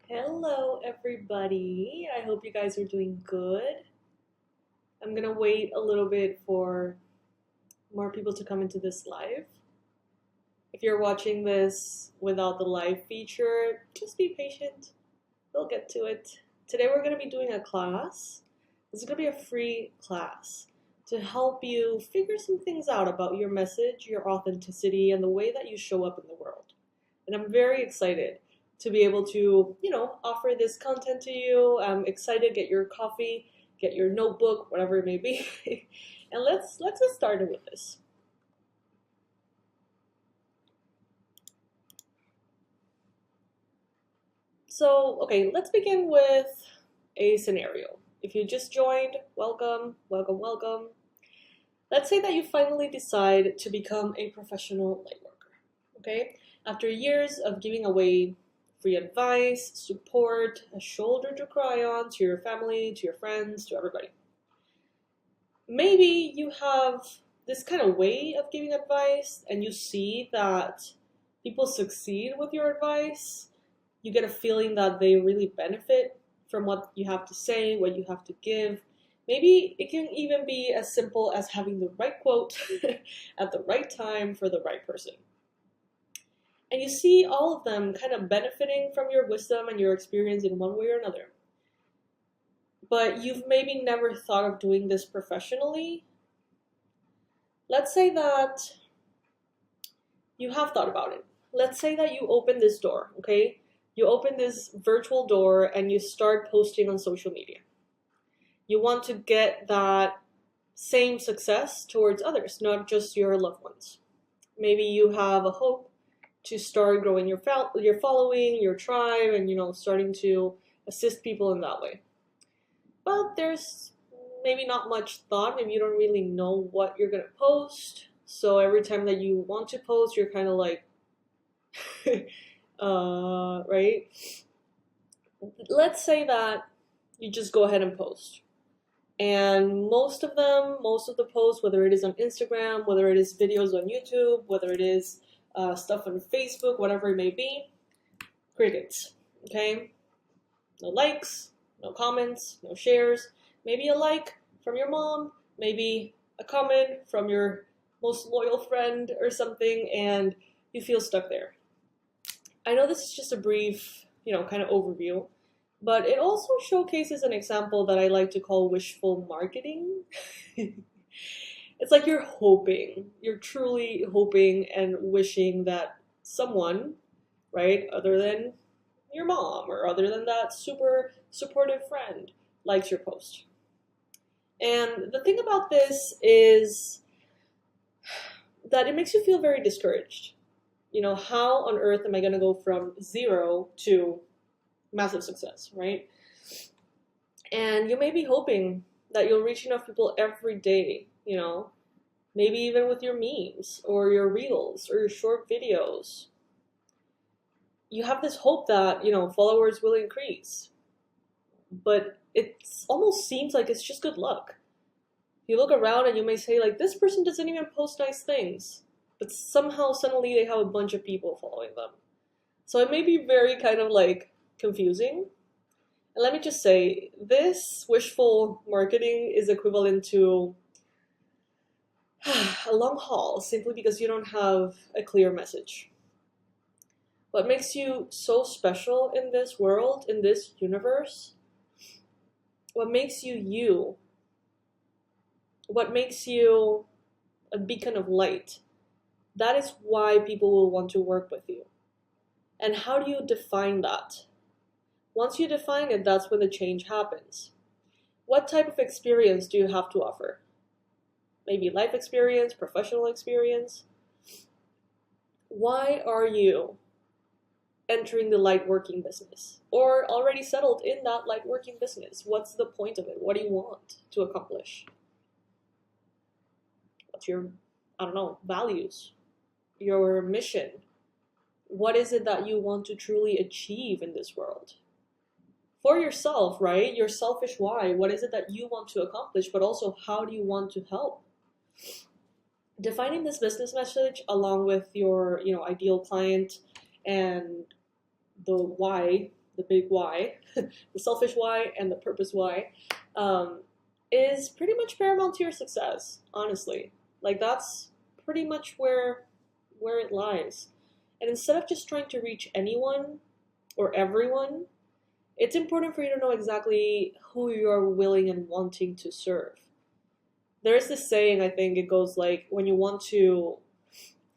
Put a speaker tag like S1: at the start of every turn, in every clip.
S1: Hello, everybody. I hope you guys are doing good. I'm gonna wait a little bit for more people to come into this live. If you're watching this without the live feature, just be patient. We'll get to it. Today, we're gonna be doing a class. This is gonna be a free class to help you figure some things out about your message, your authenticity, and the way that you show up in the world. And I'm very excited to be able to, offer this content to you. I'm excited. Get your coffee, get your notebook, whatever it may be, and let's get started with this. So, okay, let's begin with a scenario. If you just joined, welcome, welcome, welcome. Let's say that you finally decide to become a professional light worker. Okay, after years of giving away free advice, support, a shoulder to cry on to your family, to your friends, to everybody. Maybe you have this kind of way of giving advice and you see that people succeed with your advice. You get a feeling that they really benefit from what you have to say, what you have to give. Maybe it can even be as simple as having the right quote at the right time for the right person. And you see all of them kind of benefiting from your wisdom and your experience in one way or another. But you've maybe never thought of doing this professionally. Let's say that you have thought about it. Let's say that you open this door, okay? You open this virtual door and you start posting on social media. You want to get that same success towards others, not just your loved ones. Maybe you have a hope to start growing your following, your tribe, and starting to assist people in that way. But there's maybe not much thought. Maybe you don't really know what you're gonna post. So every time that you want to post, you're kind of like, right? Let's say that you just go ahead and post. And most of the posts, whether it is on Instagram, whether it is videos on YouTube, whether it is stuff on Facebook, whatever it may be, crickets, okay? No likes, no comments, no shares, maybe a like from your mom, maybe a comment from your most loyal friend or something, and you feel stuck there. I know this is just a brief, kind of overview, but it also showcases an example that I like to call wishful marketing. It's like you're truly hoping and wishing that someone, right, other than your mom or other than that super supportive friend, likes your post. And the thing about this is that it makes you feel very discouraged. How on earth am I going to go from zero to massive success, right? And you may be hoping that you'll reach enough people every day, maybe even with your memes or your reels or your short videos. You have this hope that, followers will increase. But it almost seems like it's just good luck. You look around and you may say, like, this person doesn't even post nice things. But somehow, suddenly, they have a bunch of people following them. So it may be very kind of, like, confusing. And let me just say, this wishful marketing is equivalent to a long haul, simply because you don't have a clear message. What makes you so special in this world, in this universe, what makes you you, what makes you a beacon of light, that is why people will want to work with you. And how do you define that? Once you define it, that's when the change happens. What type of experience do you have to offer? Maybe life experience, professional experience. Why are you entering the light working business or already settled in that light working business? What's the point of it? What do you want to accomplish? What's your, values, your mission? What is it that you want to truly achieve in this world? For yourself, right? Your selfish why. What is it that you want to accomplish, but also how do you want to help? Defining this business message along with your, ideal client and the why, the big why, the selfish why and the purpose why, is pretty much paramount to your success, honestly. Like, that's pretty much where it lies. And instead of just trying to reach anyone or everyone, it's important for you to know exactly who you are willing and wanting to serve. There is this saying, I think it goes like, when you want to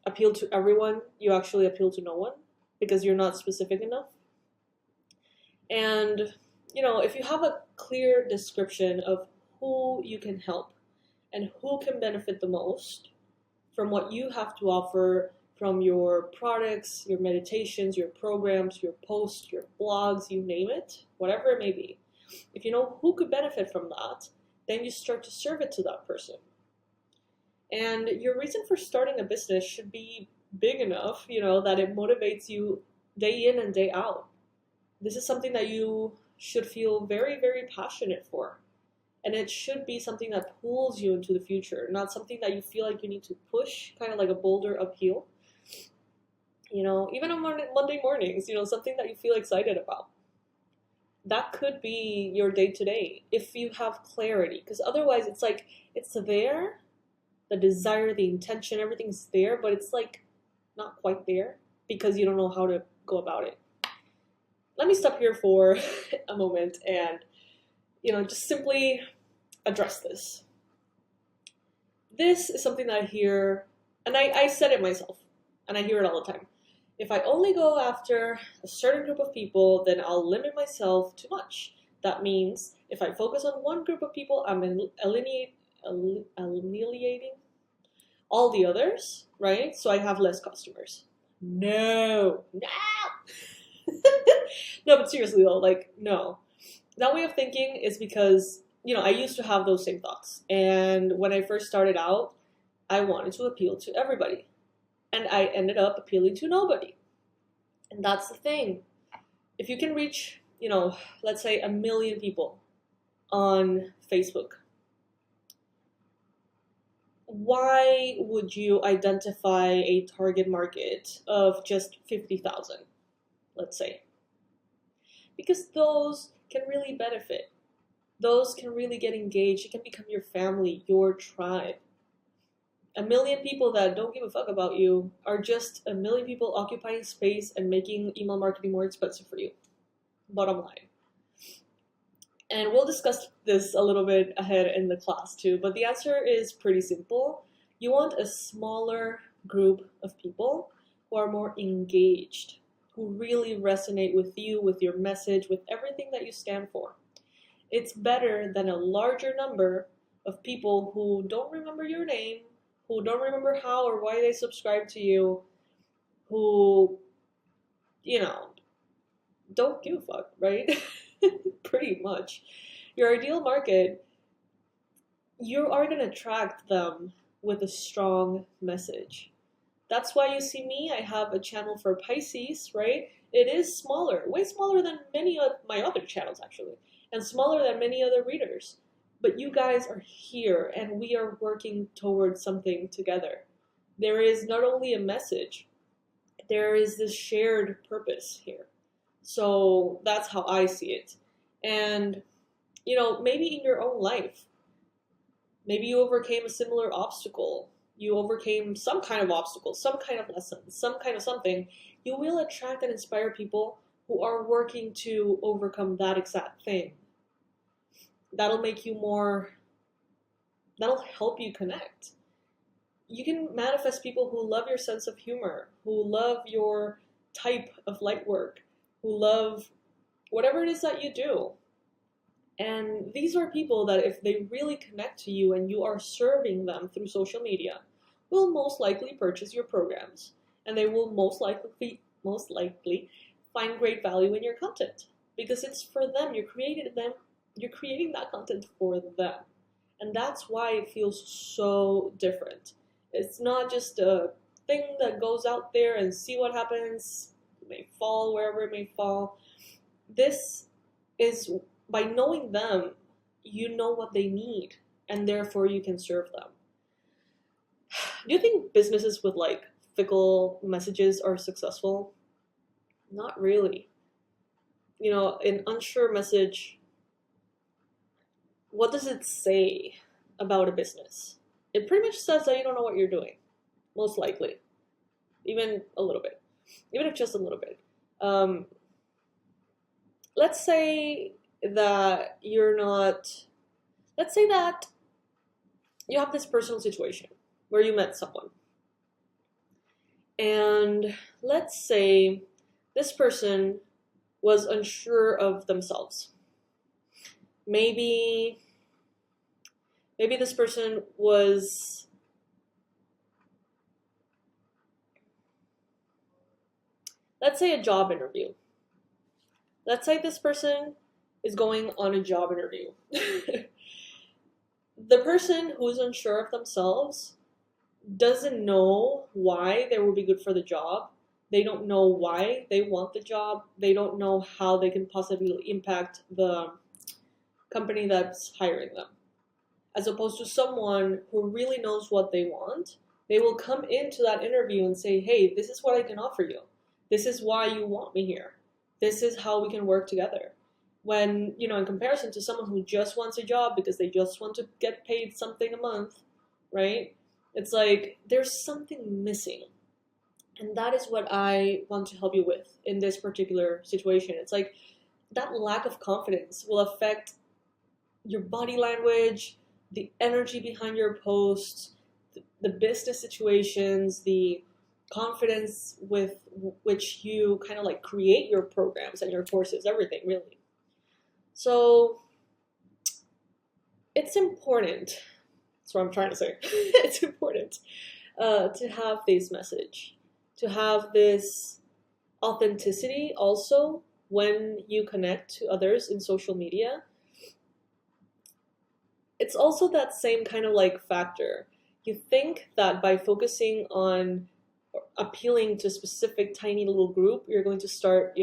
S1: appeal to everyone, you actually appeal to no one because you're not specific enough. And, if you have a clear description of who you can help and who can benefit the most from what you have to offer, from your products, your meditations, your programs, your posts, your blogs, you name it, whatever it may be. If you know who could benefit from that, then you start to serve it to that person. And your reason for starting a business should be big enough, that it motivates you day in and day out. This is something that you should feel very, very passionate for. And it should be something that pulls you into the future, not something that you feel like you need to push, kind of like a boulder uphill. Even on Monday mornings, something that you feel excited about. That could be your day-to-day if you have clarity. Because otherwise, it's like, it's there, the desire, the intention, everything's there, but it's like not quite there because you don't know how to go about it. Let me stop here for a moment and, just simply address this. This is something that I hear, and I said it myself, and I hear it all the time. If I only go after a certain group of people, then I'll limit myself too much. That means if I focus on one group of people, I'm alienating all the others, right? So I have less customers. No. No, but seriously though, no. That way of thinking is because, I used to have those same thoughts. And when I first started out, I wanted to appeal to everybody. And I ended up appealing to nobody. And that's the thing. If you can reach, let's say 1 million people on Facebook, why would you identify a target market of just 50,000, let's say? Because those can really benefit. Those can really get engaged. It can become your family, your tribe. 1 million people that don't give a fuck about you are just 1 million people occupying space and making email marketing more expensive for you. Bottom line. And we'll discuss this a little bit ahead in the class too, but the answer is pretty simple. You want a smaller group of people who are more engaged, who really resonate with you, with your message, with everything that you stand for. It's better than a larger number of people who don't remember your name, who don't remember how or why they subscribe to you, who, don't give a fuck, right? Pretty much. Your ideal market, you are going to attract them with a strong message. That's why you see me, I have a channel for Pisces, right? It is smaller, way smaller than many of my other channels actually, and smaller than many other readers. But you guys are here and we are working towards something together. There is not only a message, there is this shared purpose here. So that's how I see it. And, maybe in your own life, maybe you overcame a similar obstacle. You overcame some kind of obstacle, some kind of lesson, some kind of something. You will attract and inspire people who are working to overcome that exact thing. That'll make you that'll help you connect. You can manifest people who love your sense of humor, who love your type of light work, who love whatever it is that you do. And these are people that if they really connect to you and you are serving them through social media, will most likely purchase your programs. And they will most likely find great value in your content. Because it's for them, you're creating that content for them. And that's why it feels so different. It's not just a thing that goes out there and see what happens. It may fall wherever it may fall. This is, by knowing them, you know what they need, and therefore you can serve them. Do you think businesses with fickle messages are successful? Not really. an unsure message, what does it say about a business? It pretty much says that you don't know what you're doing, most likely, even a little bit, even if just a little bit. Let's say that let's say that you have this personal situation where you met someone. And let's say this person was unsure of themselves. Maybe this person was, let's say, a job interview. Let's say this person is going on a job interview. The person who's unsure of themselves doesn't know why they will be good for the job. They don't know why they want the job. They don't know how they can possibly impact the company that's hiring them. As opposed to someone who really knows what they want, they will come into that interview and say, hey, this is what I can offer you. This is why you want me here. This is how we can work together. When, in comparison to someone who just wants a job because they just want to get paid something a month, right? It's like there's something missing. And that is what I want to help you with in this particular situation. It's like that lack of confidence will affect your body language, the energy behind your posts, the business situations, the confidence with which you kind of like create your programs and your courses, everything really. So it's important. That's what I'm trying to say. It's important to have this message, to have this authenticity also when you connect to others in social media. It's also that same kind of like factor. You think that by focusing on appealing to a specific tiny little group, you're going to start,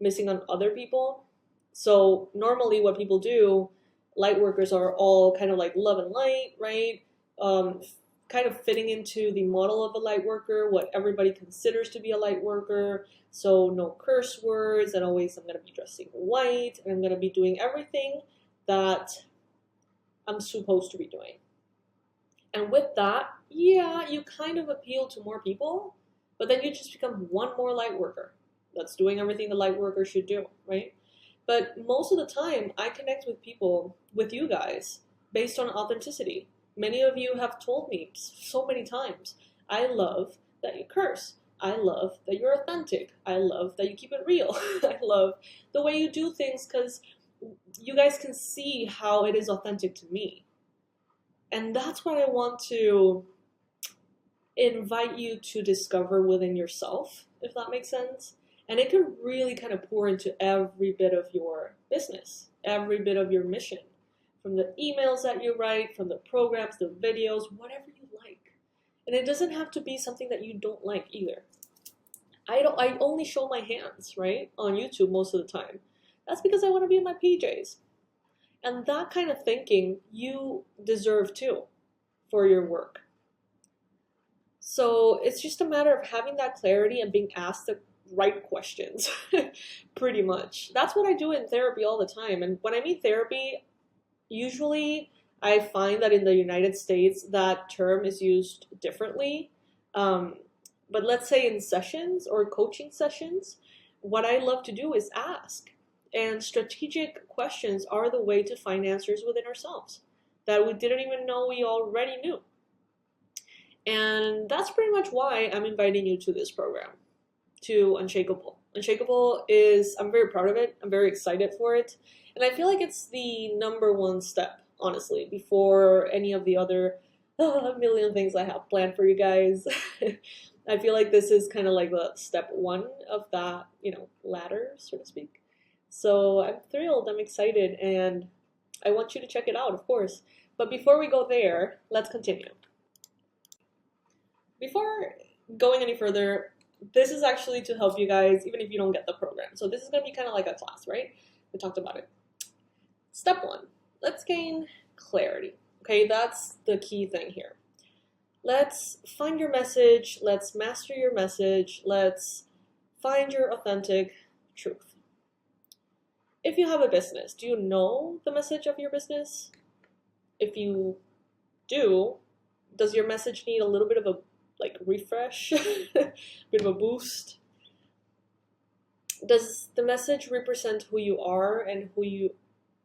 S1: missing on other people. So normally what people do, light workers are all kind of like love and light, right? Kind of fitting into the model of a light worker, what everybody considers to be a light worker. So no curse words, and always I'm going to be dressing white, and I'm going to be doing everything that I'm supposed to be doing. And with that, yeah, you kind of appeal to more people, but then you just become one more light worker that's doing everything the light worker should do, right? But most of the time, I connect with people, with you guys, based on authenticity. Many of you have told me so many times, I love that you curse. I love that you're authentic. I love that you keep it real. I love the way you do things because you guys can see how it is authentic to me. And that's what I want to invite you to discover within yourself, if that makes sense. And it can really kind of pour into every bit of your business, every bit of your mission, from the emails that you write, from the programs, the videos, whatever you like. And it doesn't have to be something that you don't like either. I only show my hands, right, on YouTube most of the time. That's because I want to be in my PJs. And that kind of thinking you deserve too for your work. So it's just a matter of having that clarity and being asked the right questions, pretty much. That's what I do in therapy all the time. And when I mean therapy, usually I find that in the United States, that term is used differently. But let's say in sessions or coaching sessions, what I love to do is ask. And strategic questions are the way to find answers within ourselves that we didn't even know we already knew. And that's pretty much why I'm inviting you to this program, to Unshakable. Unshakable is, I'm very proud of it. I'm very excited for it. And I feel like it's the number one step, honestly, before any of the other million things I have planned for you guys. I feel like this is kind of like the step one of that, ladder, so to speak. So I'm thrilled, I'm excited, and I want you to check it out, of course. But before we go there, let's continue. Before going any further, this is actually to help you guys, even if you don't get the program. So this is going to be kind of like a class, right? We talked about it. Step one, let's gain clarity. Okay, that's the key thing here. Let's find your message. Let's master your message. Let's find your authentic truth. if you have a business, do you know the message of your business? If you do, does your message need a little bit of a refresh, bit of a boost? Does the message represent who you are and who you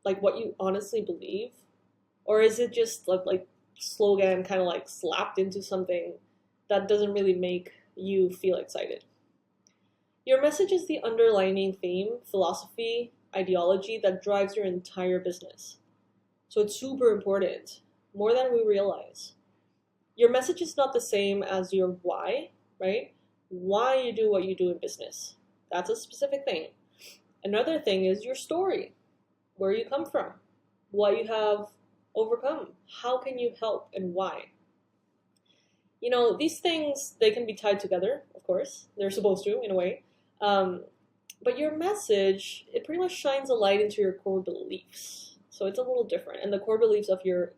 S1: what you honestly believe, or is it just like slogan kind of slapped into something that doesn't really make you feel excited? Your message is the underlining theme, philosophy, ideology that drives your entire business. So it's super important, more than we realize. Your message is not the same as your why, right? Why you do what you do in business. That's a specific thing. Another thing is your story, where you come from, what you have overcome, how can you help, and why. These things, they can be tied together, of course. They're supposed to, in a way. But your message, it pretty much shines a light into your core beliefs. So it's a little different. And the core beliefs of your,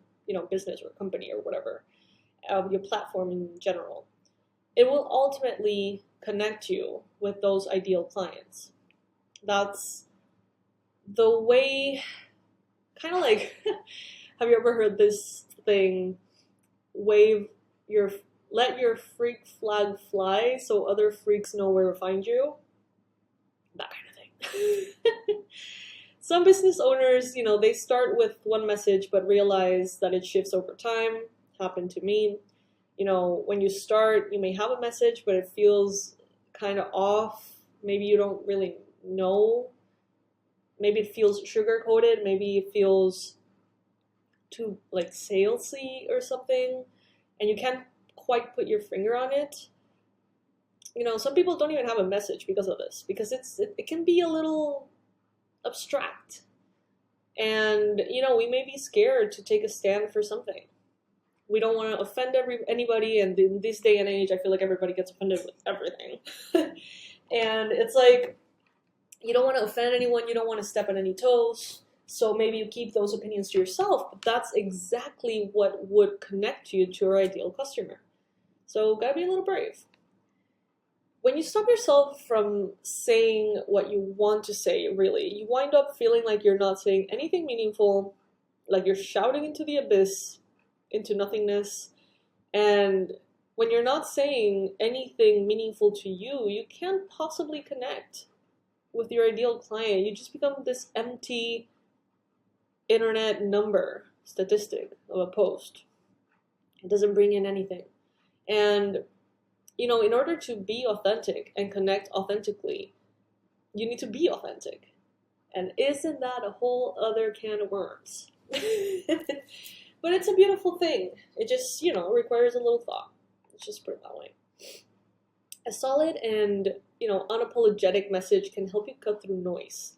S1: business or company or whatever, your platform in general. It will ultimately connect you with those ideal clients. That's the way, kind of like, have you ever heard this thing, let your freak flag fly so other freaks know where to find you? That kind of thing. Some business owners, they start with one message but realize that it shifts over time. Happened to me. When you start, you may have a message, but it feels kind of off. Maybe you don't really know. Maybe it feels sugar-coated. Maybe it feels too salesy or something, and you can't quite put your finger on it. Some people don't even have a message because of this, because it can be a little abstract, and we may be scared to take a stand for something. We don't want to offend anybody, and in this day and age, I feel like everybody gets offended with everything. And it's you don't want to offend anyone, you don't want to step on any toes, so maybe you keep those opinions to yourself, but that's exactly what would connect you to your ideal customer. So gotta be a little brave. When you stop yourself from saying what you want to say, really, you wind up feeling like you're not saying anything meaningful, like you're shouting into the abyss, into nothingness. And when you're not saying anything meaningful to you, you can't possibly connect with your ideal client. You just become this empty internet number, statistic of a post. It doesn't bring in anything. And in order to be authentic and connect authentically, you need to be authentic. And isn't that a whole other can of worms? But it's a beautiful thing. It just, requires a little thought. Let's just put it that way. A solid and, unapologetic message can help you cut through noise.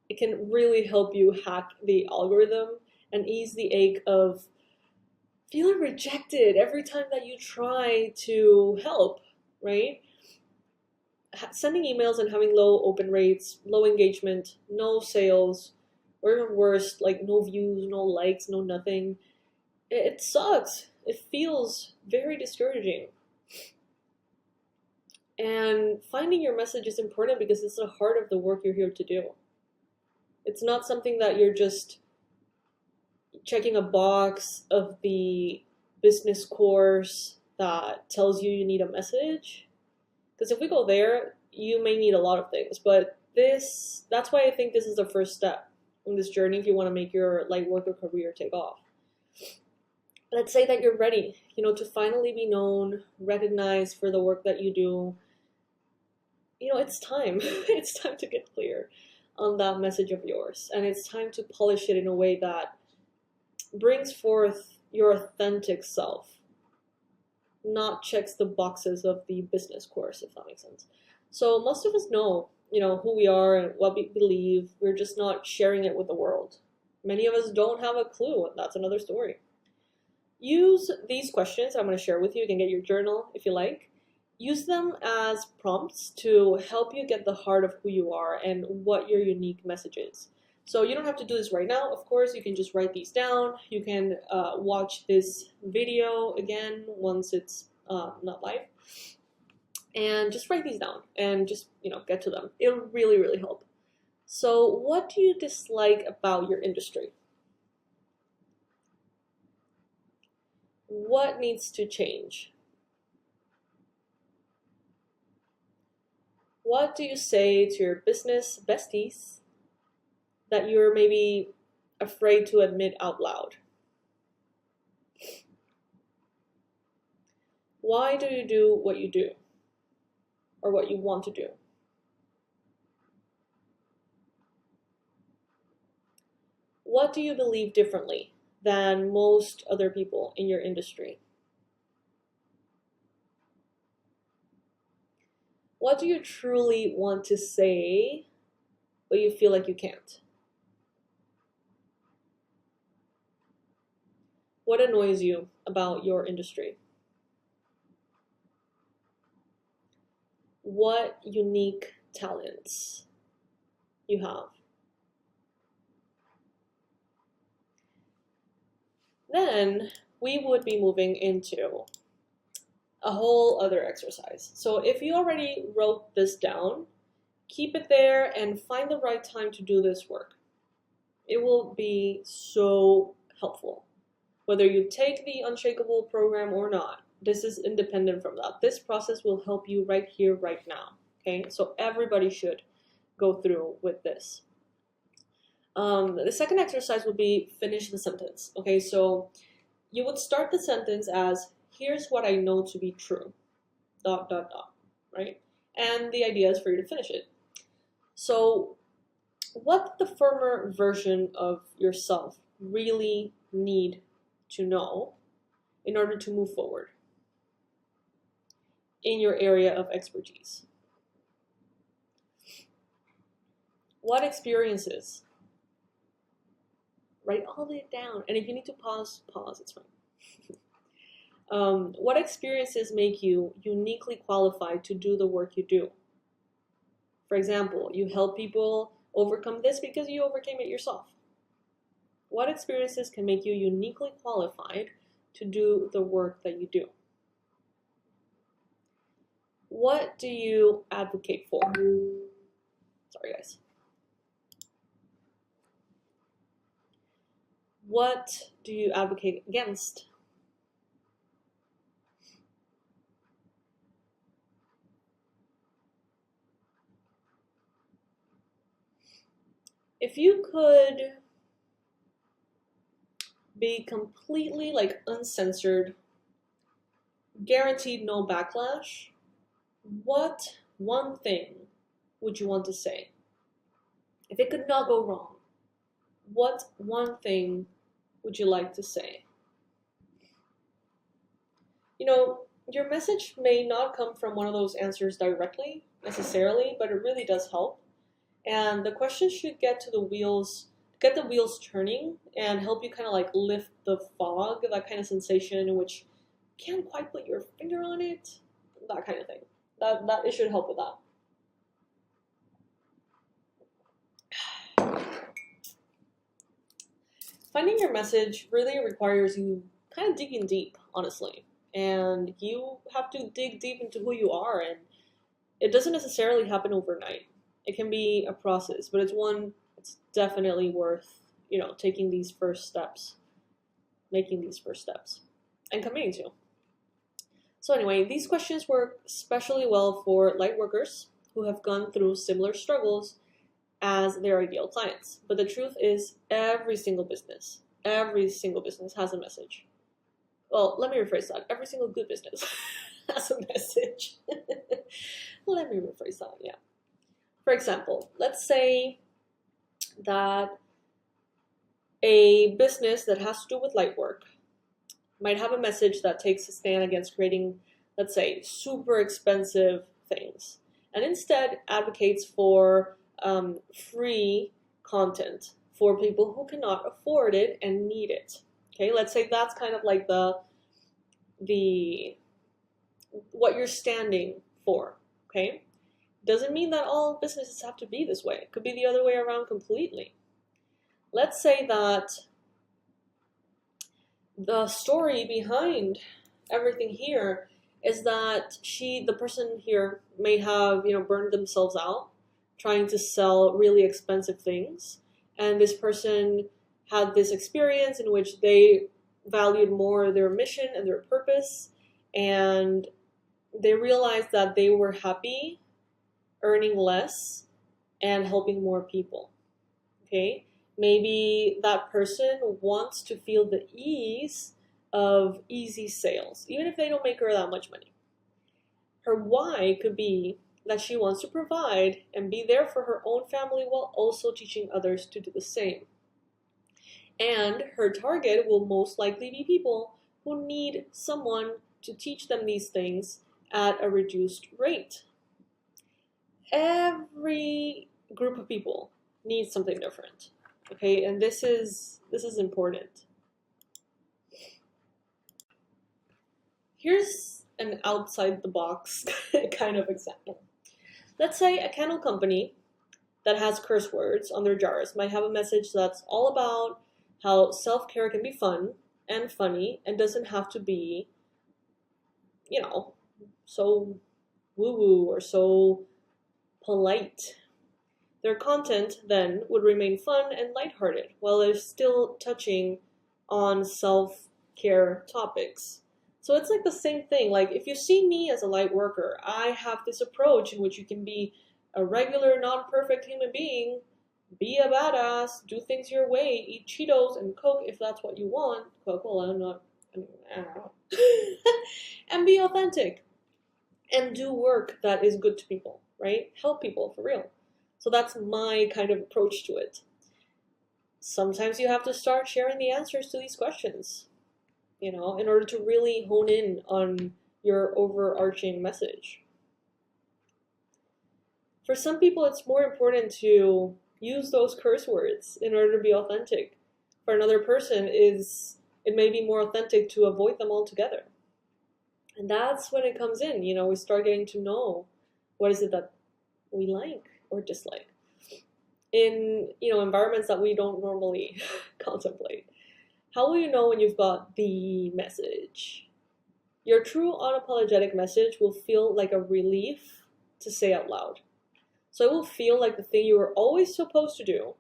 S1: It can really help you hack the algorithm and ease the ache of feeling rejected every time that you try to help, right? Sending emails and having low open rates, low engagement, no sales, or even worse, no views, no likes, no nothing. It sucks. It feels very discouraging. And finding your message is important because it's the heart of the work you're here to do. It's not something that you're just checking a box of the business course that tells you need a message. Because if we go there, you may need a lot of things. But that's why I think this is the first step in this journey if you want to make your light work or career take off. Let's say that you're ready, to finally be known, recognized for the work that you do. It's time. It's time to get clear on that message of yours. And it's time to polish it in a way that brings forth your authentic self, not checks the boxes of the business course, if that makes sense. So most of us know, who we are and what we believe. We're just not sharing it with the world. Many of us don't have a clue, and that's another story. Use these questions I'm going to share with you. You can get your journal if you like. Use them as prompts to help you get the heart of who you are and what your unique message is. So you don't have to do this right now. Of course, you can just write these down. You can watch this video again once it's not live. And just write these down and just, get to them. It'll really, really help. So what do you dislike about your industry? What needs to change? What do you say to your business besties that you're maybe afraid to admit out loud? Why do you do what you do, or what you want to do? What do you believe differently than most other people in your industry? What do you truly want to say, but you feel like you can't? What annoys you about your industry? What unique talents you have? Then we would be moving into a whole other exercise. So if you already wrote this down, keep it there and find the right time to do this work. It will be so helpful. Whether you take the Unshakable program or not, this is independent from that. This process will help you right here, right now. Okay, so everybody should go through with this. The second exercise would be finish the sentence. Okay, so you would start the sentence as, here's what I know to be true, ... right? And the idea is for you to finish it. So what the firmer version of yourself really need to know in order to move forward in your area of expertise? What experiences? Write all of it down. And if you need to pause, it's fine. What experiences make you uniquely qualified to do the work you do? For example, you help people overcome this because you overcame it yourself. What experiences can make you uniquely qualified to do the work that you do? What do you advocate for? Sorry, guys. What do you advocate against? If you could be completely uncensored, guaranteed no backlash, what one thing would you want to say? If it could not go wrong, what one thing would you like to say? You know, your message may not come from one of those answers directly, necessarily, but it really does help. And the question should get the wheels turning and help you kind of lift the fog, that kind of sensation in which you can't quite put your finger on it, that kind of thing. That it should help with that. Finding your message really requires you kind of digging deep, honestly. And you have to dig deep into who you are, and it doesn't necessarily happen overnight. It can be a process, but it's definitely worth, taking these first steps, making these first steps, and committing to. So anyway, these questions work especially well for light workers who have gone through similar struggles as their ideal clients. But the truth is, every single business has a message. Well, let me rephrase that. Every single good business has a message. Let me rephrase that, yeah. For example, let's say that a business that has to do with light work might have a message that takes a stand against creating, let's say, super expensive things, and instead advocates for free content for people who cannot afford it and need it. Okay, let's say that's kind of like the what you're standing for. Okay, doesn't mean that all businesses have to be this way. It could be the other way around completely. Let's say that the story behind everything here is that the person here may have, burned themselves out trying to sell really expensive things. And this person had this experience in which they valued more their mission and their purpose, and they realized that they were happy earning less and helping more people. Okay, maybe that person wants to feel the ease of easy sales, even if they don't make her that much money. Her why could be that she wants to provide and be there for her own family while also teaching others to do the same. And her target will most likely be people who need someone to teach them these things at a reduced rate. Every group of people needs something different. Okay, and this is important. Here's an outside the box kind of example. Let's say a candle company that has curse words on their jars might have a message that's all about how self-care can be fun and funny and doesn't have to be, so woo-woo or so polite. Their content then would remain fun and lighthearted while they're still touching on self-care topics. So it's like the same thing. Like, if you see me as a light worker, I have this approach in which you can be a regular, non-perfect human being, be a badass, do things your way, eat Cheetos and Coke if that's what you want. Coca-Cola, I don't know. And be authentic. And do work that is good to people, right? Help people, for real. So that's my kind of approach to it. Sometimes you have to start sharing the answers to these questions, in order to really hone in on your overarching message. For some people, it's more important to use those curse words in order to be authentic. For another person, it may be more authentic to avoid them altogether. And that's when it comes in, we start getting to know what is it that we like or dislike in, environments that we don't normally contemplate. How will you know when you've got the message? Your true unapologetic message will feel like a relief to say out loud. So it will feel like the thing you were always supposed to do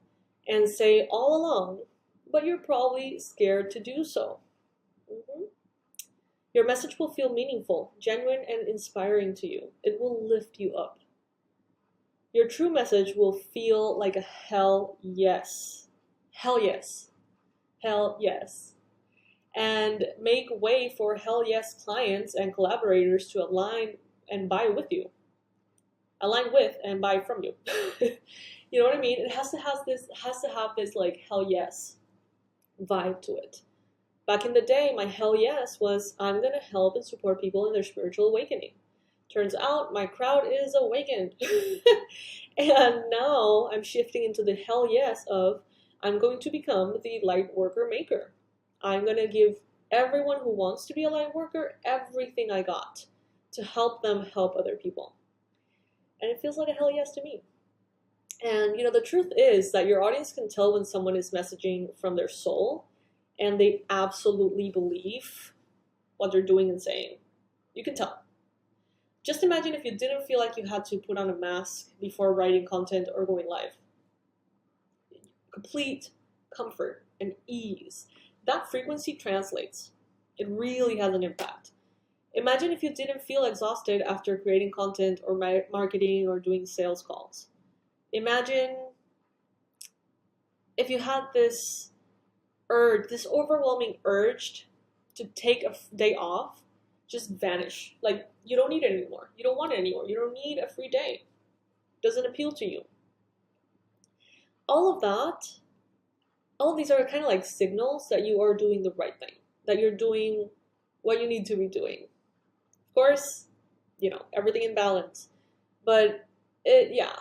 S1: and say all along, but you're probably scared to do so. Your message will feel meaningful, genuine, and inspiring to you. It will lift you up. Your true message will feel like a hell yes. Hell yes. Hell yes. And make way for hell yes clients and collaborators to align and buy with you. Align with and buy from you. You know what I mean? It has to have this like hell yes vibe to it. Back in the day, my hell yes was, I'm going to help and support people in their spiritual awakening. Turns out my crowd is awakened. And now I'm shifting into the hell yes of, I'm going to become the light worker maker. I'm going to give everyone who wants to be a light worker everything I got to help them help other people. And it feels like a hell yes to me. And, the truth is that your audience can tell when someone is messaging from their soul and they absolutely believe what they're doing and saying. You can tell. Just imagine if you didn't feel like you had to put on a mask before writing content or going live. Complete comfort and ease. That frequency translates. It really has an impact. Imagine if you didn't feel exhausted after creating content or marketing or doing sales calls. Imagine if you had this urge, this overwhelming urge to take a day off, just vanish. Like, you don't need it anymore. You don't want it anymore. You don't need a free day. It doesn't appeal to you. All of these are kind of like signals that you are doing the right thing, that you're doing what you need to be doing. Of course, everything in balance. But yeah.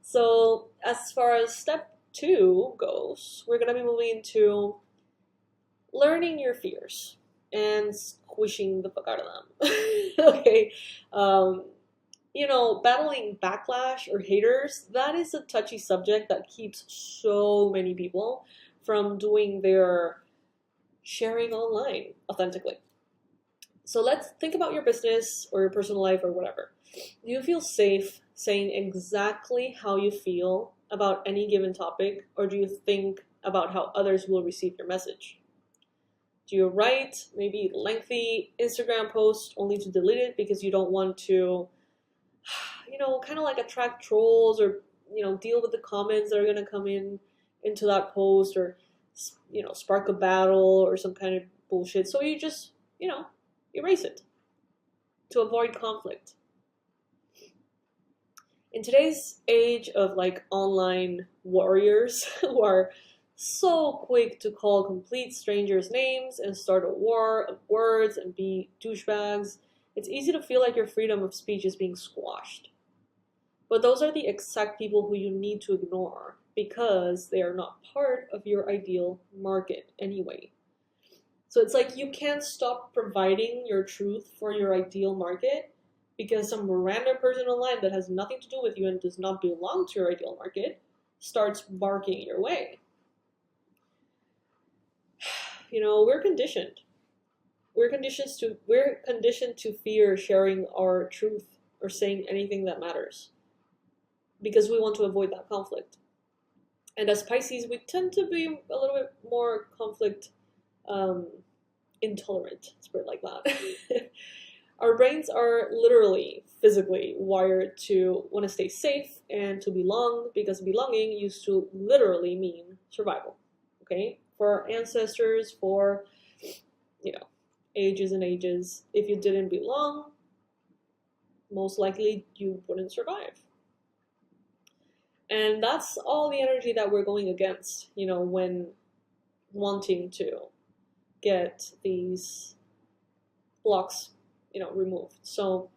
S1: So as far as step 2 goes, we're going to be moving into learning your fears and squishing the fuck out of them. Okay. Battling backlash or haters, that is a touchy subject that keeps so many people from doing their sharing online authentically. So let's think about your business or your personal life or whatever. Do you feel safe saying exactly how you feel about any given topic, or do you think about how others will receive your message? Do you write maybe lengthy Instagram posts only to delete it because you don't want to, kind of like attract trolls, or, deal with the comments that are going to come into that post, or, spark a battle or some kind of bullshit. So you just, erase it to avoid conflict. In today's age of like online warriors who are so quick to call complete strangers names and start a war of words and be douchebags, it's easy to feel like your freedom of speech is being squashed. But those are the exact people who you need to ignore, because they are not part of your ideal market anyway. So it's like you can't stop providing your truth for your ideal market because some random person online that has nothing to do with you and does not belong to your ideal market starts barking your way. We're conditioned. We're conditioned to fear sharing our truth or saying anything that matters, because we want to avoid that conflict. And as Pisces, we tend to be a little bit more conflict intolerant, let's put it like that. Our brains are literally, physically wired to want to stay safe and to belong, because belonging used to literally mean survival. Okay? For our ancestors, for, ages and ages, if you didn't belong, most likely you wouldn't survive. And that's all the energy that we're going against, when wanting to get these blocks, removed. So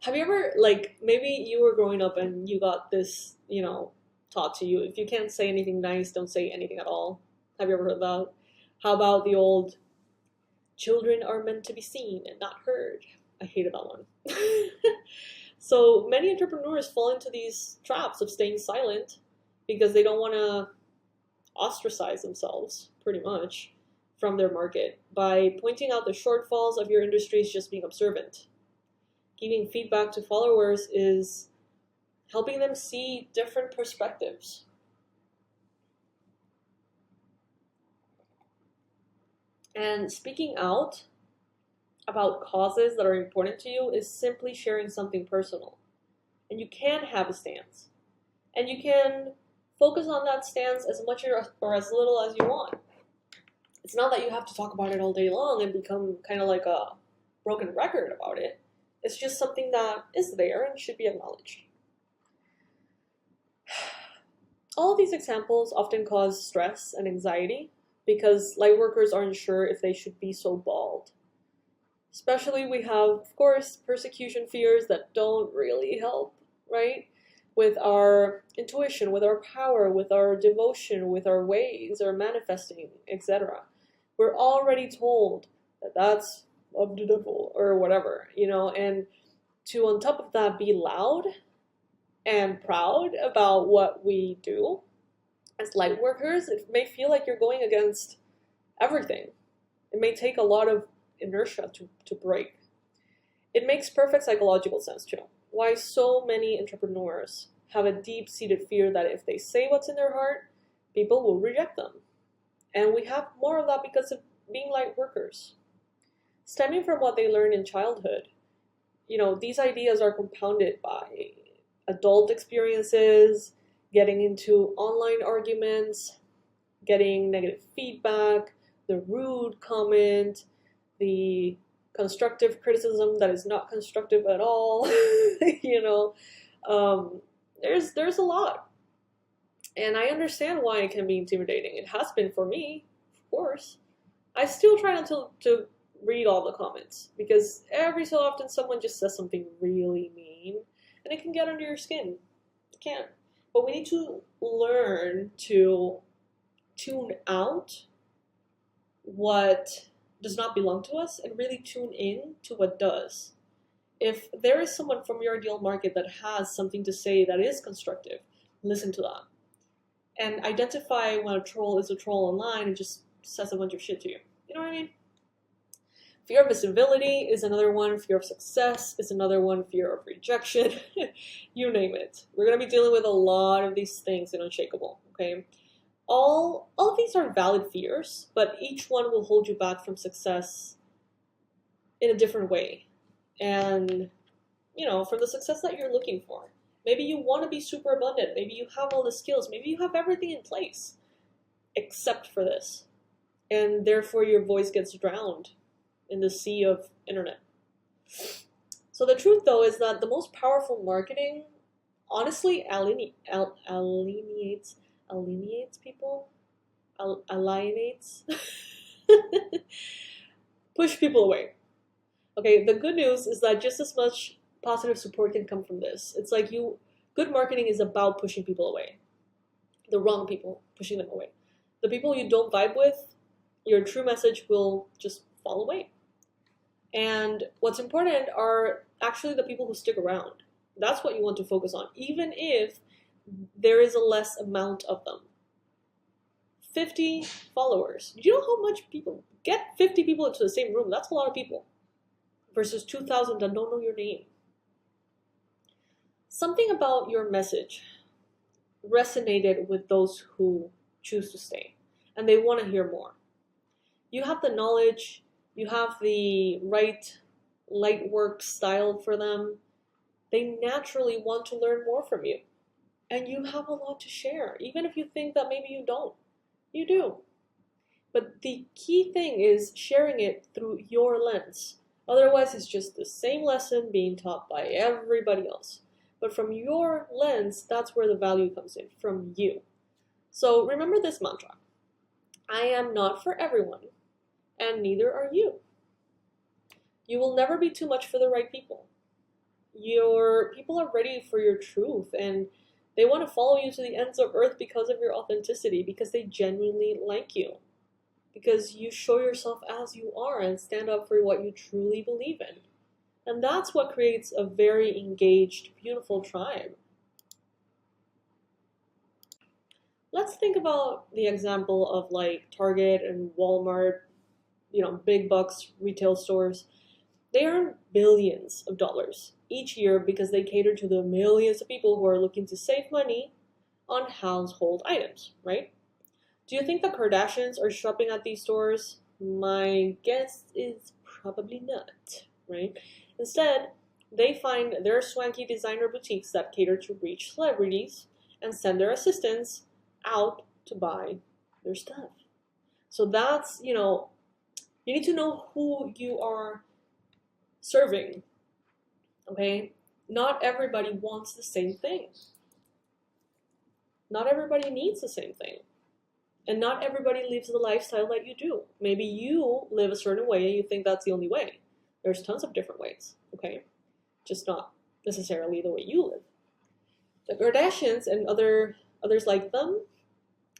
S1: have you ever, maybe you were growing up and you got this, taught to you, if you can't say anything nice, don't say anything at all. Have you ever heard that? How about the old, children are meant to be seen and not heard? I hated that one. So many entrepreneurs fall into these traps of staying silent because they don't want to ostracize themselves, pretty much, from their market. By pointing out the shortfalls of your industry is just being observant. Giving feedback to followers is helping them see different perspectives. And speaking out about causes that are important to you is simply sharing something personal. And you can have a stance. And you can focus on that stance as much or as little as you want. It's not that you have to talk about it all day long and become kind of like a broken record about it. It's just something that is there and should be acknowledged. All of these examples often cause stress and anxiety because light workers aren't sure if they should be so bald. Especially we have, of course, persecution fears that don't really help, right? With our intuition, with our power, with our devotion, with our ways, our manifesting, etc. We're already told that that's of the devil or whatever, and to on top of that be loud and proud about what we do as light workers, it may feel like you're going against everything. It may take a lot of inertia to break. It makes perfect psychological sense too. Why so many entrepreneurs have a deep-seated fear that if they say what's in their heart, people will reject them. And we have more of that because of being light workers. Stemming from what they learned in childhood, these ideas are compounded by adult experiences, getting into online arguments, getting negative feedback, the rude comment, the constructive criticism that is not constructive at all. There's a lot. And I understand why it can be intimidating. It has been for me, of course. I still try not to read all the comments, because every so often someone just says something really mean, and it can get under your skin. It can. But we need to learn to tune out what does not belong to us and really tune in to what does. If there is someone from your ideal market that has something to say that is constructive, listen to that. And identify when a troll is a troll online and just says a bunch of shit to you. You know what I mean? Fear of visibility is another one. Fear of success is another one. Fear of rejection. You name it. We're going to be dealing with a lot of these things in Unshakable, okay? All of these are valid fears, but each one will hold you back from success in a different way. And, you know, from the success that you're looking for. Maybe you want to be super abundant. Maybe you have all the skills. Maybe you have everything in place except for this. And therefore your voice gets drowned in the sea of internet. So the truth, though, is that the most powerful marketing honestly alienates people, alienates, push people away. Okay, the good news is that just as much positive support can come from this. It's like good marketing is about pushing people away. The wrong people, pushing them away. The people you don't vibe with, your true message will just fall away. And what's important are actually the people who stick around. That's what you want to focus on, even if there is a less amount of them. 50 followers. Do you know how much people get 50 people into the same room? That's a lot of people. Versus 2,000 that don't know your name. Something about your message resonated with those who choose to stay. And they want to hear more. You have the knowledge. You have the right light work style for them. They naturally want to learn more from you. And you have a lot to share. Even if you think that maybe you don't. You do. But the key thing is sharing it through your lens. Otherwise, it's just the same lesson being taught by everybody else. But from your lens, that's where the value comes in, from you. So remember this mantra. I am not for everyone, and neither are you. You will never be too much for the right people. Your people are ready for your truth, and they want to follow you to the ends of earth because of your authenticity, because they genuinely like you. Because you show yourself as you are and stand up for what you truly believe in. And that's what creates a very engaged, beautiful tribe. Let's think about the example of like Target and Walmart, big bucks retail stores. They earn billions of dollars each year because they cater to the millions of people who are looking to save money on household items, right? Do you think the Kardashians are shopping at these stores? My guess is probably not, right? Instead, they find their swanky designer boutiques that cater to rich celebrities and send their assistants out to buy their stuff. So that's, you need to know who you are serving, okay? Not everybody wants the same thing. Not everybody needs the same thing. And not everybody lives the lifestyle that you do. Maybe you live a certain way and you think that's the only way. There's tons of different ways, okay? Just not necessarily the way you live. The Kardashians and others like them,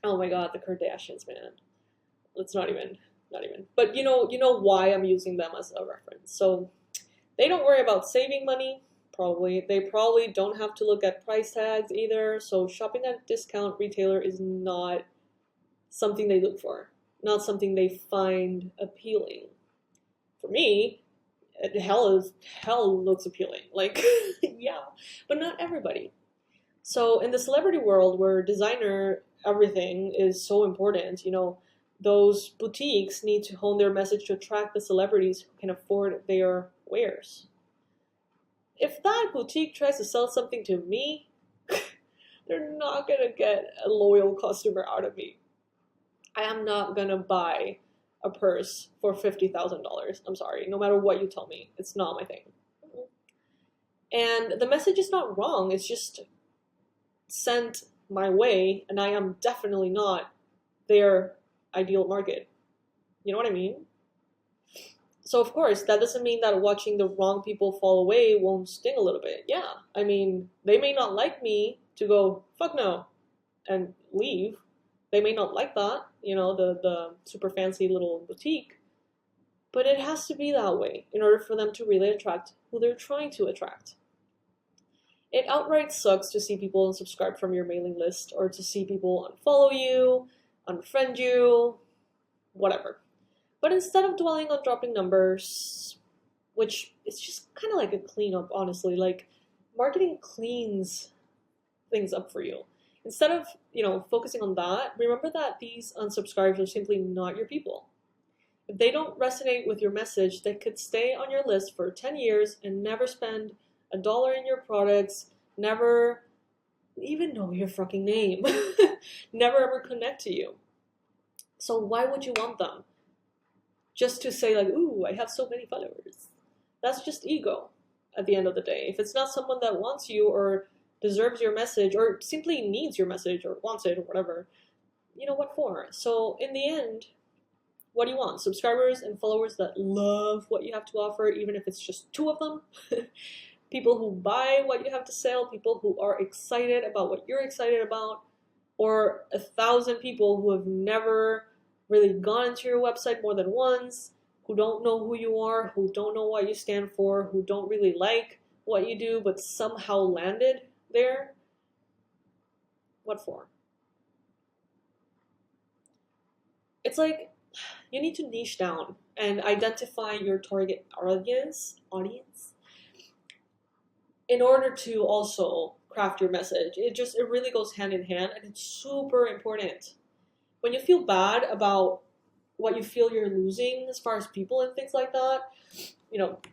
S1: oh my god, the Kardashians, man. Let's not even. But you know why I'm using them as a reference. So they don't worry about saving money, probably. They probably don't have to look at price tags either. So shopping at a discount retailer is not something they look for, not something they find appealing. For me, hell looks appealing. Like, yeah, but not everybody. So in the celebrity world where designer everything is so important, those boutiques need to hone their message to attract the celebrities who can afford their wares. If that boutique tries to sell something to me, they're not gonna get a loyal customer out of me. I am not gonna buy a purse for $50,000. I'm sorry, no matter what you tell me, it's not my thing. And the message is not wrong, it's just sent my way, and I am definitely not their ideal market. You know what I mean? So of course, that doesn't mean that watching the wrong people fall away won't sting a little bit. Yeah, I mean, they may not like me to go, fuck no, and leave. They may not like that, the super fancy little boutique. But it has to be that way in order for them to really attract who they're trying to attract. It outright sucks to see people unsubscribe from your mailing list or to see people unfollow you, unfriend you, whatever. But instead of dwelling on dropping numbers, which is just kind of like a cleanup, honestly, like marketing cleans things up for you. Instead of, focusing on that, remember that these unsubscribers are simply not your people. If they don't resonate with your message, they could stay on your list for 10 years and never spend $1 in your products, never even know your fucking name, never ever connect to you. So why would you want them? Just to say like, ooh, I have so many followers. That's just ego at the end of the day. If it's not someone that wants you or deserves your message or simply needs your message or wants it or whatever, what for? So in the end, what do you want? Subscribers and followers that love what you have to offer, even if it's just 2 of them. People who buy what you have to sell, people who are excited about what you're excited about, or 1,000 people who have never really gone into your website more than once, who don't know who you are, who don't know what you stand for, who don't really like what you do, but somehow landed there. What for? It's like you need to niche down and identify your target audience in order to also craft your message. It really goes hand in hand, and it's super important. When you feel bad about what you feel you're losing as far as people and things like that,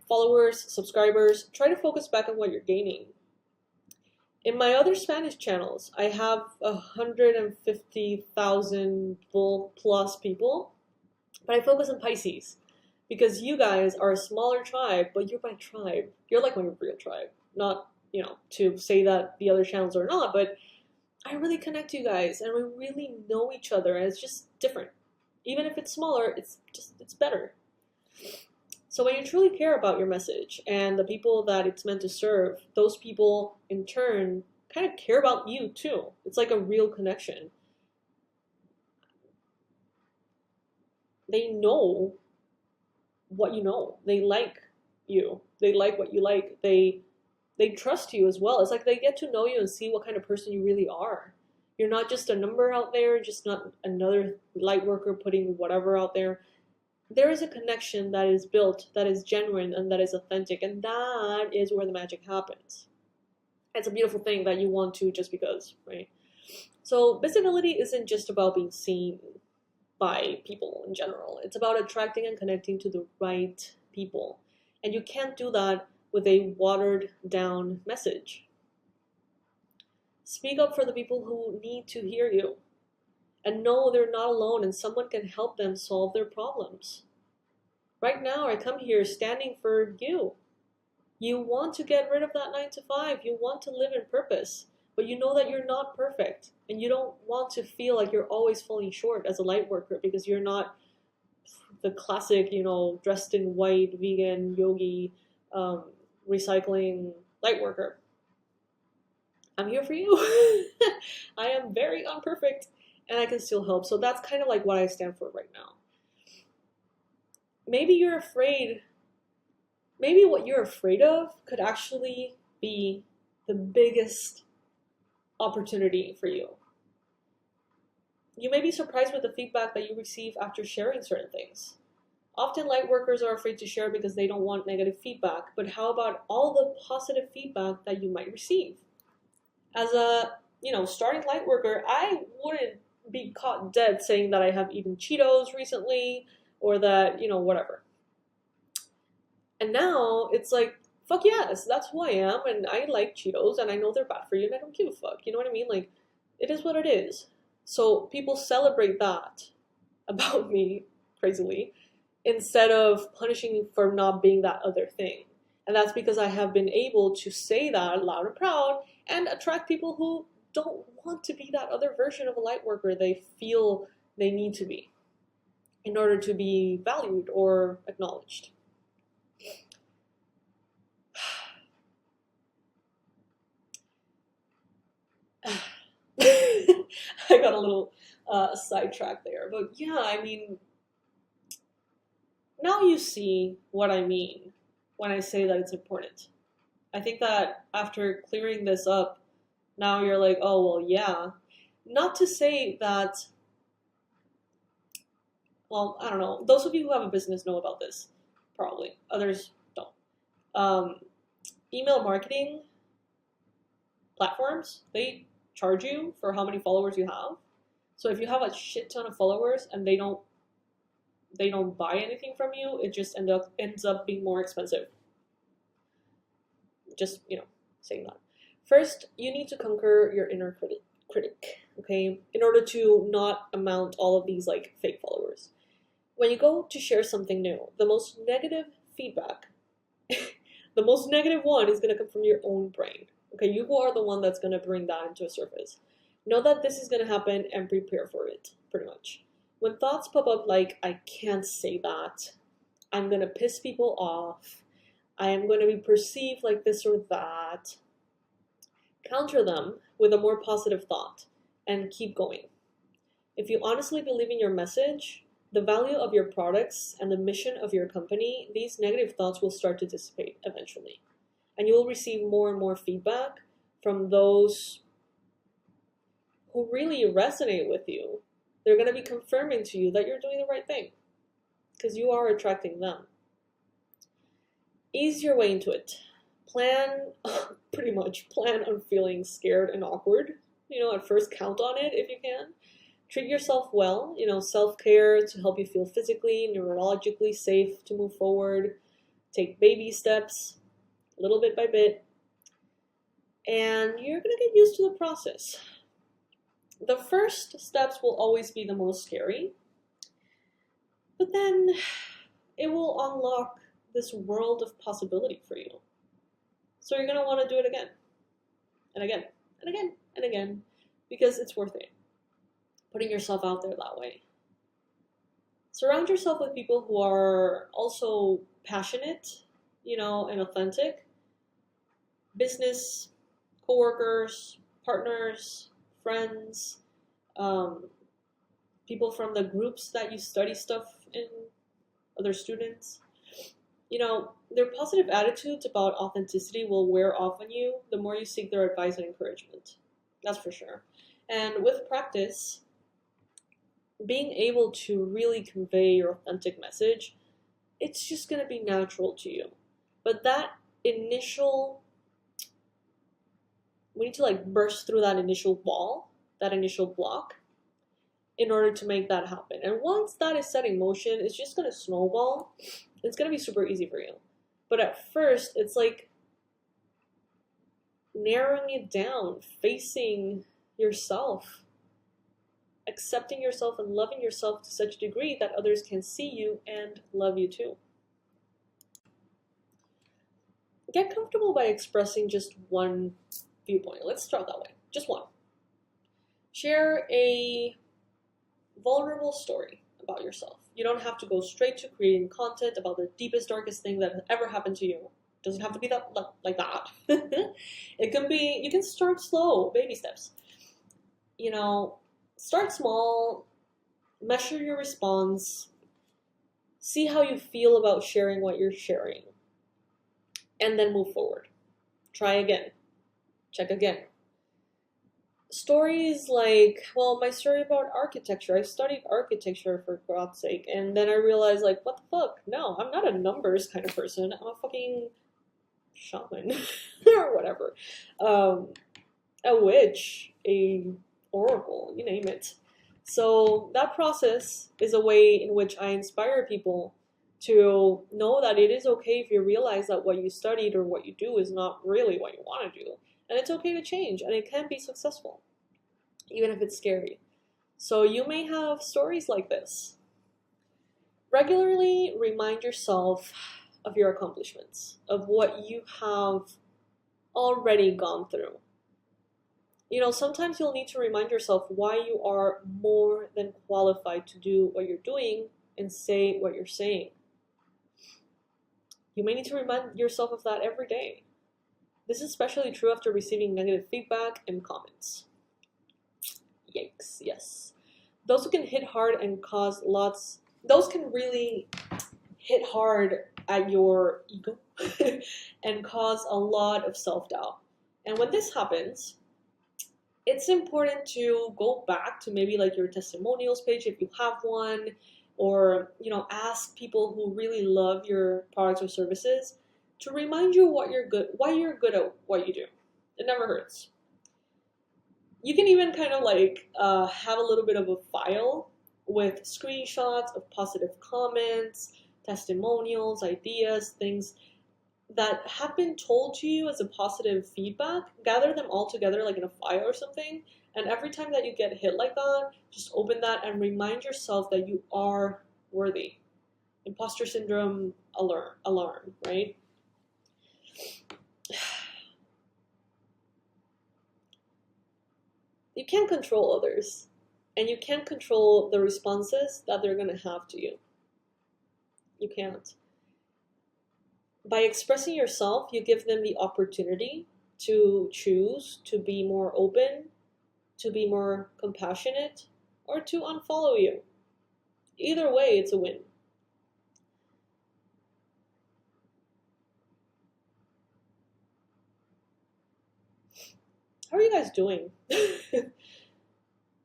S1: followers, subscribers, try to focus back on what you're gaining. In my other Spanish channels, I have 150,000 plus people, but I focus on Pisces because you guys are a smaller tribe, but you're my tribe. You're like my real tribe. Not, to say that the other channels are not, but I really connect to you guys and we really know each other, and it's just different. Even if it's smaller, it's better. So when you truly care about your message and the people that it's meant to serve, those people in turn kind of care about you too. It's like a real connection. They know what you know. They like you. They like what you like. They trust you as well. It's like they get to know you and see what kind of person you really are. You're not just a number out there, just not another light worker putting whatever out there. There is a connection that is built, that is genuine, and that is authentic, and that is where the magic happens. It's a beautiful thing that you want to just because, right? So visibility isn't just about being seen by people in general. It's about attracting and connecting to the right people. And you can't do that with a watered down message. Speak up for the people who need to hear you. And know they're not alone and someone can help them solve their problems. Right now, I come here standing for you. You want to get rid of that 9 to 5. You want to live in purpose. But you know that you're not perfect. And you don't want to feel like you're always falling short as a light worker because you're not the classic, dressed in white, vegan, yogi, recycling light worker. I'm here for you. I am very imperfect. And I can still help. So that's kind of like what I stand for right now. Maybe you're afraid. Maybe what you're afraid of could actually be the biggest opportunity for you. You may be surprised with the feedback that you receive after sharing certain things. Often light workers are afraid to share because they don't want negative feedback. But how about all the positive feedback that you might receive? As a, starting light worker, I wouldn't be caught dead saying that I have eaten Cheetos recently or that, whatever. And now it's like, fuck yes, that's who I am, and I like Cheetos, and I know they're bad for you, and I don't give a fuck. You know what I mean? Like, it is what it is. So people celebrate that about me, crazily, instead of punishing me for not being that other thing. And that's because I have been able to say that loud and proud and attract people who don't want to be that other version of a light worker they feel they need to be in order to be valued or acknowledged. I got a little sidetracked there, but yeah, I mean, now you see what I mean when I say that it's important. I think that after clearing this up, now you're like, oh, well, yeah. Not to say that well, I don't know. Those of you who have a business know about this, probably. Others don't. Email marketing platforms, they charge you for how many followers you have. So if you have a shit ton of followers and they don't buy anything from you, it just ends up being more expensive. Just, saying that. First, you need to conquer your inner critic, okay? In order to not amount all of these like fake followers. When you go to share something new, the most negative feedback, the most negative one is going to come from your own brain. Okay, you are the one that's going to bring that into a surface. Know that this is going to happen and prepare for it, pretty much. When thoughts pop up like, I can't say that, I'm going to piss people off, I am going to be perceived like this or that, counter them with a more positive thought and keep going. If you honestly believe in your message, the value of your products, and the mission of your company, these negative thoughts will start to dissipate eventually. And you will receive more and more feedback from those who really resonate with you. They're going to be confirming to you that you're doing the right thing because you are attracting them. Ease your way into it. Pretty much plan on feeling scared and awkward. At first count on it if you can. Treat yourself well, self-care to help you feel physically, neurologically safe to move forward. Take baby steps, little bit by bit, and you're going to get used to the process. The first steps will always be the most scary, but then it will unlock this world of possibility for you. So you're going to want to do it again, and again, and again, and again, because it's worth it. Putting yourself out there that way. Surround yourself with people who are also passionate, and authentic. Business, coworkers, partners, friends, people from the groups that you study stuff in, other students. Their positive attitudes about authenticity will wear off on you the more you seek their advice and encouragement. That's for sure. And with practice, being able to really convey your authentic message, it's just going to be natural to you. But we need to burst through that initial wall, that initial block, in order to make that happen. And once that is set in motion, it's just going to snowball. It's going to be super easy for you. But at first, it's like narrowing it down, facing yourself, accepting yourself and loving yourself to such a degree that others can see you and love you too. Get comfortable by expressing just one viewpoint. Let's start that way. Just one. Share a vulnerable story about yourself. You don't have to go straight to creating content about the deepest, darkest thing that has ever happened to you. It doesn't have to be like that. It can be, you can start slow, baby steps. Start small, measure your response, see how you feel about sharing what you're sharing, and then move forward. Try again. Check again. Stories like, my story about architecture. I studied architecture for God's sake, and then I realized, what the fuck? No, I'm not a numbers kind of person. I'm a fucking shaman or whatever. A witch, a oracle, you name it. So that process is a way in which I inspire people to know that it is okay if you realize that what you studied or what you do is not really what you want to do. And it's okay to change, and it can be successful, even if it's scary. So you may have stories like this. Regularly remind yourself of your accomplishments, of what you have already gone through. Sometimes you'll need to remind yourself why you are more than qualified to do what you're doing and say what you're saying. You may need to remind yourself of that every day. This is especially true after receiving negative feedback and comments. Yikes, yes. Those can really hit hard at your ego and cause a lot of self-doubt. And when this happens, it's important to go back to maybe your testimonials page if you have one, or, ask people who really love your products or services to remind you why you're good at what you do. It never hurts. You can even kind of like have a little bit of a file with screenshots of positive comments, testimonials, ideas, things that have been told to you as a positive feedback. Gather them all together like in a file or something, and every time that you get hit like that, just open that and remind yourself that you are worthy. Imposter syndrome alarm, right? You can't control others, and you can't control the responses that they're going to have to you. You can't. By expressing yourself, you give them the opportunity to choose to be more open, to be more compassionate, or to unfollow you. Either way, it's a win. How are you guys doing?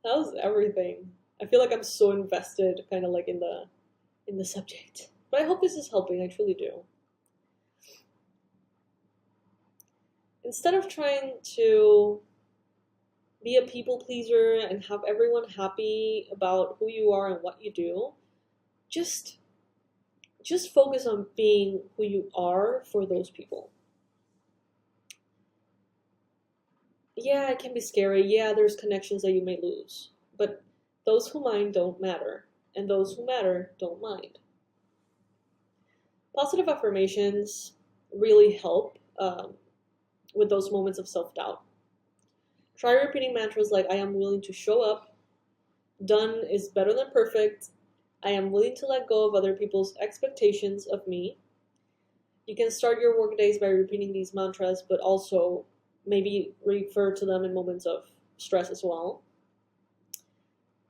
S1: How's everything? I feel like I'm so invested kind of like in the subject. But I hope this is helping, I truly do. Instead of trying to be a people pleaser and have everyone happy about who you are and what you do, just focus on being who you are for those people. Yeah, it can be scary. Yeah, there's connections that you may lose. But those who mind don't matter, and those who matter don't mind. Positive affirmations really help with those moments of self-doubt. Try repeating mantras like, I am willing to show up, done is better than perfect, I am willing to let go of other people's expectations of me. You can start your work days by repeating these mantras, but also maybe refer to them in moments of stress as well.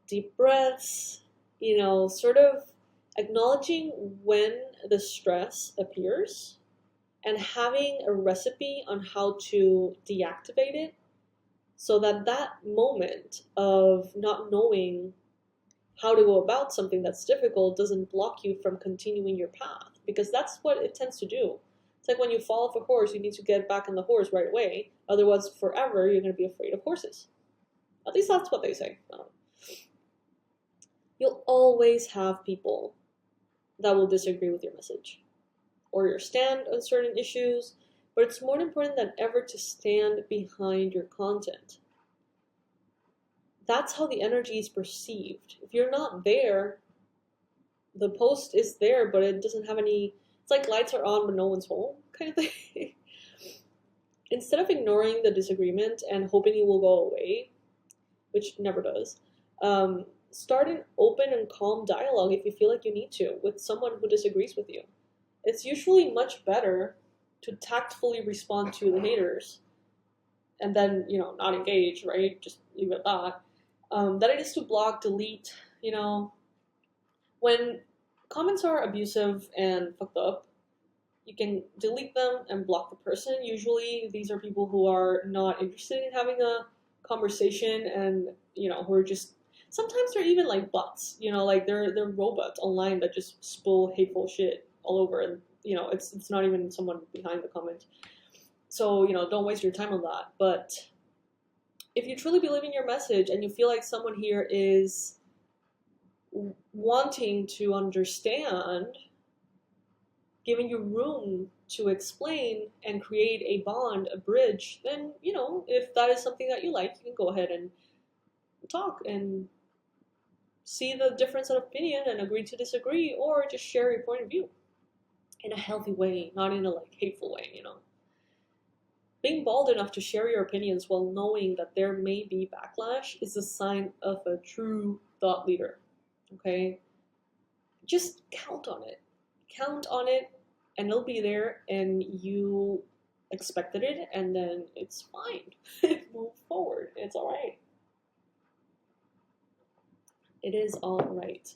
S1: Deep breaths, sort of acknowledging when the stress appears and having a recipe on how to deactivate it so that moment of not knowing how to go about something that's difficult doesn't block you from continuing your path, because that's what it tends to do. It's like when you fall off a horse, you need to get back on the horse right away. Otherwise, forever, you're going to be afraid of horses. At least that's what they say. You'll always have people that will disagree with your message or your stand on certain issues, but it's more important than ever to stand behind your content. That's how the energy is perceived. If you're not there, the post is there, but it doesn't have any... It's like lights are on, but no one's home kind of thing. Instead of ignoring the disagreement and hoping it will go away, which never does, start an open and calm dialogue if you feel like you need to with someone who disagrees with you. It's usually much better to tactfully respond to the haters and then, not engage, right? Just leave it at that. That it is to block, delete, when comments are abusive and fucked up, you can delete them and block the person. Usually these are people who are not interested in having a conversation and, who are just, sometimes they're even like bots, like they're robots online that just spill hateful shit all over, and, it's not even someone behind the comment. So, don't waste your time on that. But if you truly believe in your message and you feel like someone here is wanting to understand, giving you room to explain and create a bond, a bridge, then, if that is something that you like, you can go ahead and talk and see the difference of opinion and agree to disagree, or just share your point of view in a healthy way, not in a hateful way, Being bold enough to share your opinions while knowing that there may be backlash is a sign of a true thought leader, okay? Just count on it. Count on it, and it'll be there, and you expected it, and then it's fine. Move forward. It's all right. It is all right.